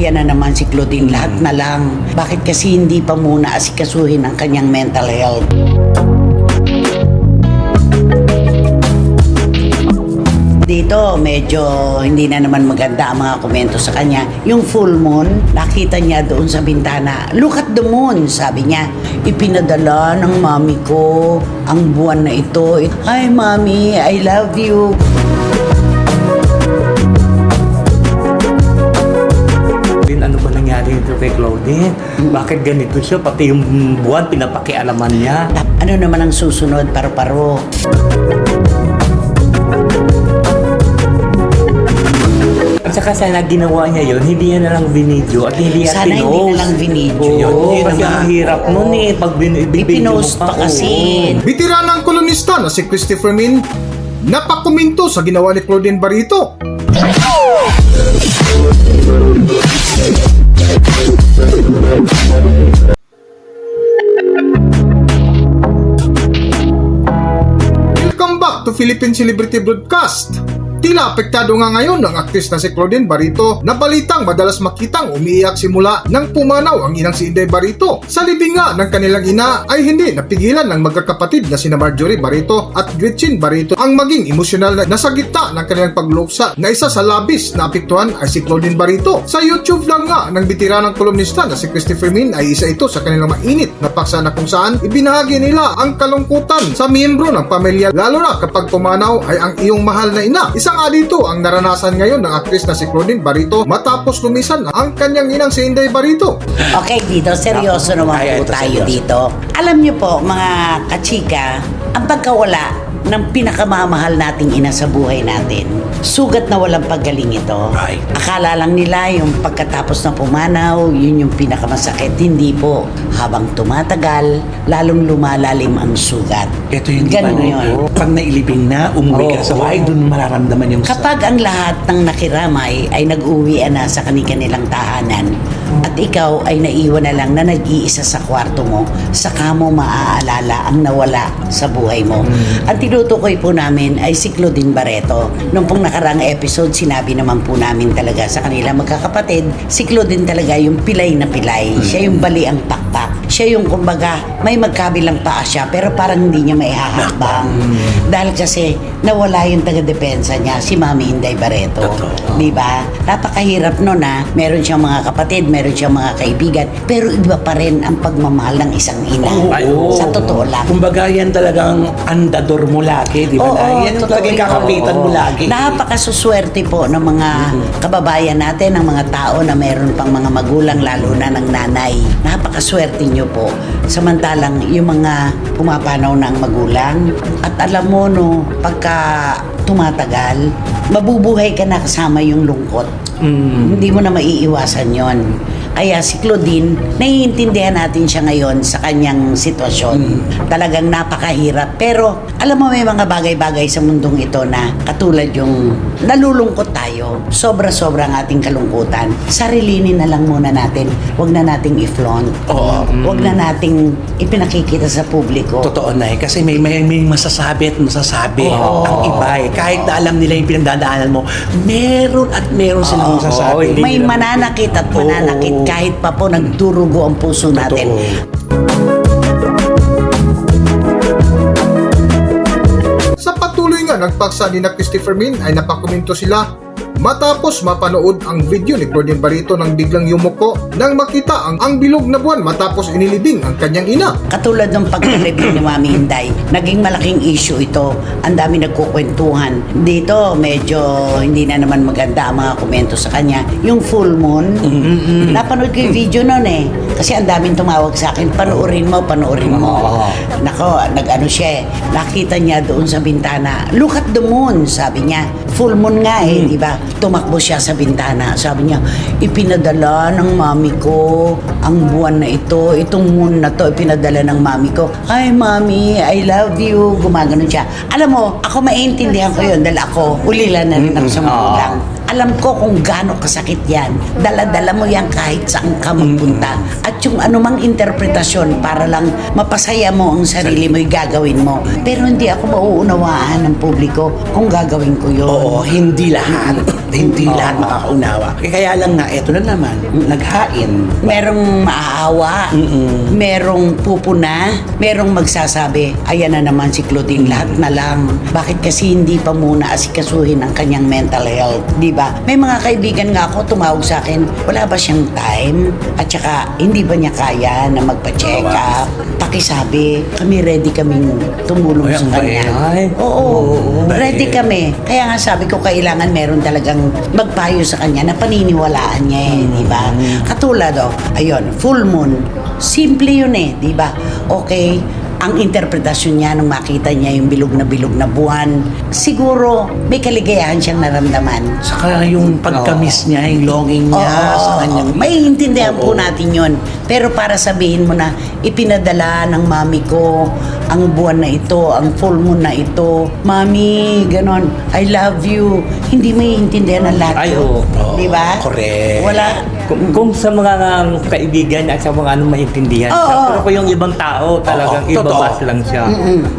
Ayan na naman si Claudine, lahat na lang. Bakit kasi hindi pa muna asikasuhin ang kanyang mental health? Dito, medyo hindi na naman maganda ang mga komento sa kanya. Yung full moon, nakita niya doon sa bintana. Look at the moon, sabi niya. Ipinadala ng mami ko ang buwan na ito. Hi, mami, I love you. Ano ba nangyari dito kay Claudine? Bakit ganito siya? Pati yung buwan, pinapakialaman niya. Ano naman ang susunod, paro-paro? At saka sana ginawa niya yun, hindi niya na lang binidyo at hindi niya Sana hindi na lang binidyo. Oo, kasi ang hirap nun eh. Pag Ipinost pa kasi. Bitiranang kolonista na si Christopher Min napakomento sa ginawa ni Claudine Barreto. Welcome back to Philippine Celebrity Broadcast. Tila apektado nga ngayon ng aktris na si Claudine Barreto na balitang madalas makitang umiiyak simula nang pumanaw ang inang si Inday Barreto. Sa libing nga ng kanilang ina ay hindi napigilan ng magkakapatid na sina Marjorie Barreto at Gretchen Barreto ang maging emosyonal na sa gitna ng kanilang pagluksa na isa sa labis na apektuhan ay si Claudine Barreto. Sa YouTube lang nga ng bitiranang kolumnista na si Christopher Min ay isa ito sa kanilang mainit na paksa na kung saan ibinahagi nila ang kalungkutan sa miyembro ng pamilya lalo na kapag pumanaw ay ang iyong mahal na ina. Isa nga dito ang naranasan ngayon ng aktris na si Claudine Barreto matapos lumisan ang kanyang inang si Inday Barreto. Okay, dito, seryoso naman po tayo dito. Alam niyo po, mga kachika, ang pagkawala ng pinakamamahal nating ina sa buhay natin, sugat na walang paggaling ito. Right. Akala lang nila yung pagkatapos na pumanaw, yun yung pinakamasakit. Hindi po. Habang tumatagal, lalong lumalalim ang sugat. Ito yung ganun yun. Pag nailibing na, umuwi ka sa bahay, doon mararamdaman yung Kapag ang lahat ng nakiramay ay nag-uwian na sa kanilang tahanan at ikaw ay naiwan na lang na nag-iisa sa kwarto mo, saka mo maaalala ang nawala sa buhay mo. Ang tinutukoy po namin ay si Claudine Barreto. Noong pong nakaraang episode, sinabi naman po namin talaga sa kanila magkakapatid, si Claudine talaga yung pilay na pilay. Siya yung bali ang pakpak. Siya yung kumbaga may magkabilang paa siya pero parang hindi niya maihahakbang. Dahil kasi nawala yung taga-depensa niya, si Mami Inday Barreto. Di ba? Napakahirap nun ha. Meron siyang mga kapatid, meron siyang mga kaibigan, pero iba pa rin ang pagmamahal ng isang ina. Sa totoo lang. Kumbaga yan talagang andador mo lagi, di ba? Yan yung talagang kakapitan mo lagi. Napakasuswerte po ng mga kababayan natin, ng mga tao na meron pang mga magulang, lalo na ng nanay. Napakaswerte nyo po. Samantalang yung mga pumapanaw ng magulang, at alam mo no, pagka tumatagal, mabubuhay ka na kasama yung lungkot. Hindi mo na maiiwasan yon. Kaya si Claudine, naiintindihan natin siya ngayon sa kanyang sitwasyon. Talagang napakahirap. Pero alam mo, may mga bagay-bagay sa mundong ito na katulad yung nalulungkot tayo. Sobra-sobra ang ating kalungkutan. Sarilinin na lang muna natin. Huwag na nating i-flaunt. Huwag na nating ipinakikita sa publiko. Totoo na eh. Kasi may masasabi at masasabi ang iba eh. Kahit na alam nila yung pinagdadaanan mo, meron at meron silang masasabi. May mananakit at mananakit kahit pa po nagdurugo ang puso natin. Sa patuloy nga nagpaksa ni na Christopher Min ay napakomento sila matapos mapanood ang video ni Claudine Barreto nang biglang yumuko nang makita ang bilog na buwan matapos inilibing ang kanyang ina. Katulad ng pagkalibing ni Mami Inday, naging malaking issue ito. Ang dami nagkukwentuhan. Dito, medyo hindi na naman maganda ang mga komento sa kanya. Yung full moon, napanood ko yung video nun eh. Kasi ang daming tumawag sa akin, panoorin mo. Nako, nag-ano siya eh. Nakita niya doon sa bintana. Look at the moon, sabi niya. Full moon nga eh, di ba? Tumakbo siya sa bintana. Sabi niya, ipinadala ng mami ko ang buwan na ito. Itong moon na to, ipinadala ng mami ko. Hi, mami, I love you. Gumagano siya. Alam mo, ako maintindihan ko yun dahil ako, ulila na rin ako sa magulang. Alam ko kung gaano kasakit yan. Dala-dala mo yan kahit saan ka magpunta. At yung anumang interpretasyon para lang mapasaya mo ang sarili mo'y gagawin mo. Pero hindi ako mauunawaan ng publiko kung gagawin ko yun. Oo, hindi lahat. Hindi lahat makakaunawa. Kaya lang nga, eto na naman, naghain. Merong maaawa, merong pupuna, merong magsasabi, ayan na naman si Claudine, lahat na lang. Bakit kasi hindi pa muna asikasuhin ang kanyang mental health, di ba? May mga kaibigan nga ako tumawag sa akin, wala ba siyang time? At saka, hindi ba niya kaya na magpa-check up? Pakisabi, kami ready kaming tumulong Ay, sa ang kanya. bait. Oo, ready kami. Kaya nga sabi ko, kailangan meron talagang magpayo sa kanya na paniniwalaan niya di ba? Katulad ayun, full moon. Simple yun di ba? Okay, ang interpretasyon niya nung makita niya yung bilog na buwan, siguro may kaligayahan siyang naramdaman. Saka yung pagkamis niya, yung longing niya sa kanyang... Maiintindihan po natin yun. Pero para sabihin mo na ipinadala ng mami ko ang buwan na ito, ang full moon na ito, mami, ganon, I love you. Hindi maiintindihan ng lahat Ay, yun. oo. Di ba? Correct. Wala. Kung sa mga kaibigan at sa mga maintindihan Oo. siya. Pero kung yung ibang tao, talagang Oo, totoo. ibabas lang siya.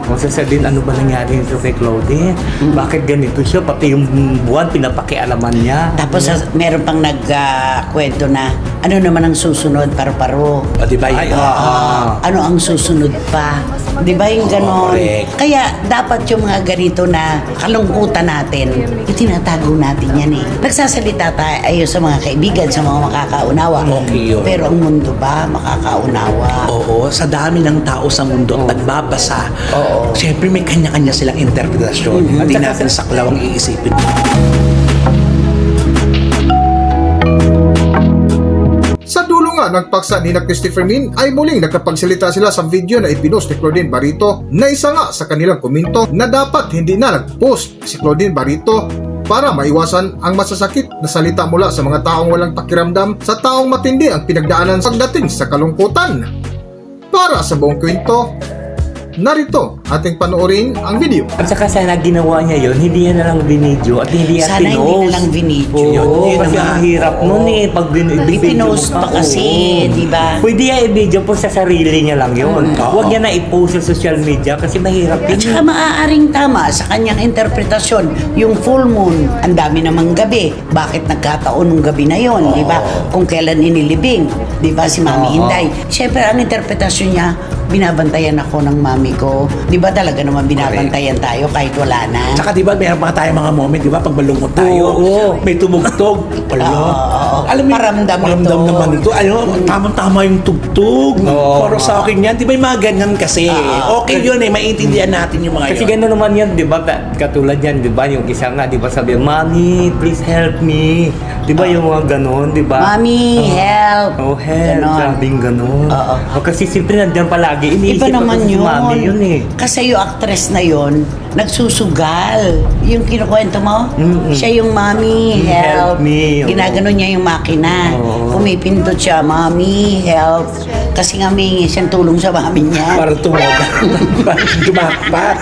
Kung sasabihin, ano ba nangyari dito kay Claudine? Bakit ganito siya? Pati yung buwan, pinapakialaman niya. Tapos meron pang nagkwento na ano naman ang susunod, paru-paro. O, di ba yun? Ay, oo. Ano ang susunod pa? Di ba yung ganon? correct. Kaya dapat yung mga ganito na kalungkutan natin, itinatago natin yan Nagsasalita tayo sa mga kaibigan, sa mga makakaunawa. Okay yun. Pero ang mundo ba makakaunawa? Oo, sa dami ng tao sa mundo at nagbabasa, Oo. siyempre may kanya-kanya silang interpretasyon. Hindi natin saklaw ang iisipin. Sa dulo nga ng paksa ni Christopher Min ay muling nagkapagsalita sila sa video na ipinost ni Claudine Barito na isa nga sa kanilang komento na dapat hindi na nag-post si Claudine Barito para maiwasan ang masasakit na salita mula sa mga taong walang pakiramdam sa taong matindi ang pinagdaanan pagdating sa kalungkutan. Para sa buong kwento, narito ating panoorin ang video. At saka sana ginawa niya yun, hindi niya na lang binidyo at hindi niya Sana hindi pinost. na lang binidyo. Oo, Yun kasi nga. ang hirap nun pag Ipinost pa kasi, di ba? Pwede niya i-video po sa sarili niya lang yun. Huwag niya na i-post sa social media kasi mahirap At yun. saka maaaring tama sa kanyang interpretasyon. Yung full moon, ang dami namang gabi. Bakit nagkataon ng gabi na yon, di ba? Kung kailan inilibing, di ba, si Mami Inday. Siyempre, ang interpretasyon niya, binabantayan ako ng mami ko. Di ba talaga naman binabantayan tayo kahit wala na? Tsaka di ba, meron pa tayo mga moment, di ba, pag malungkot tayo, Oo. may tumugtog. Wala. Oo. Alam mo, Paramdam paramdam ito. naman ito. Ano, tamang-tama yung tugtog. Oo. Para sa akin yan, di ba, yung mga ganyan kasi. Okay yun maiintindihan natin yung mga Kasi yun. gano'n naman yan, di ba? Katulad yan, di ba? Yung isa nga, di ba sabi, Mommy, please help me. Di ba yung mga gano'n, di ba? Mami, help! Oh, help. Ganon. Sabing gano'n. Oo. Kasi siyempre nandiyan palagi. Iniisip Iba ko naman kasi si yun. Mami yun Kasi yung actress na yun, nagsusugal. Yung kinukwento mo, siya yung mami, help. Help me. Oo. Ginagano niya yung makina. Oo. Pumipindot siya, mami, help. Kasi nga may siyang tulong sa mami niya. Para tumoga. Para dumakpat.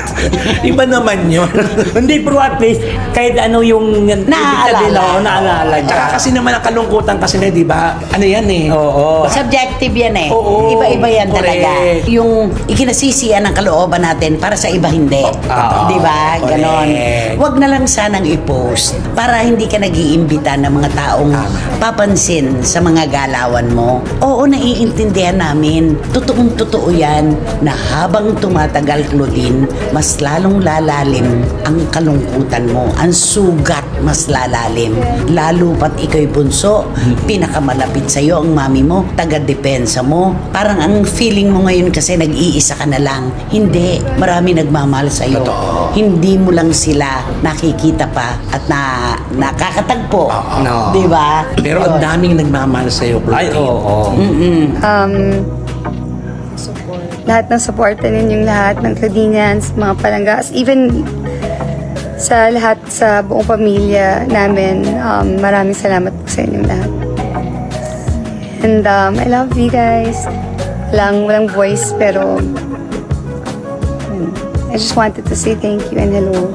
Iba naman yun. Hindi, pero at least, kahit ano yung Naaalala. naalala niya. Tsaka kasi naman ang kalungkutan kasi na, di ba, ano yan Oo. Subjective yan Oo. Iba-iba yan talaga. Correct. Yung ikinasisiyan ng kalooban natin para sa iba hindi. Di ba? Correct. Ganon. Huwag na lang sanang i-post para hindi ka nag-iimbita ng mga taong papansin sa mga galawan mo. Oo, naiintindihan namin. Totoong-totoo yan na habang tumatagal, Claudine, mas lalong lalalim ang kalungkutan mo. Ang sugat mas lalalim. Lalo pat ikaw'y bunso, pinakamalapit sa'yo ang mami mo, taga-depensa mo. Parang ang feeling mo ngayon kasi nag-iisa ka na lang. Hindi, marami nagmamahal sa'yo. Hindi mo lang sila nakikita pa at nakakatagpo. No. Di ba? Pero ang daming nagmamahal sa'yo, Ay, Claudine. oo. Lahat ng suporta ninyong lahat ng Claudinians, mga palanggas, even sa lahat sa buong pamilya namin, maraming salamat po sa inyong lahat. And I love you guys. Walang voice, pero I just wanted to say thank you and hello.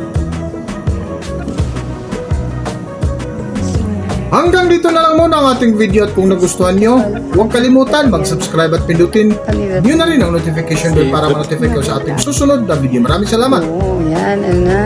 Hanggang dito na lang muna ang ating video at kung nagustuhan nyo, huwag kalimutan mag-subscribe at pindutin nyo na rin ang notification bell para ma-notify kayo sa ating susunod na video. Maraming salamat! Oo, yan, ano na.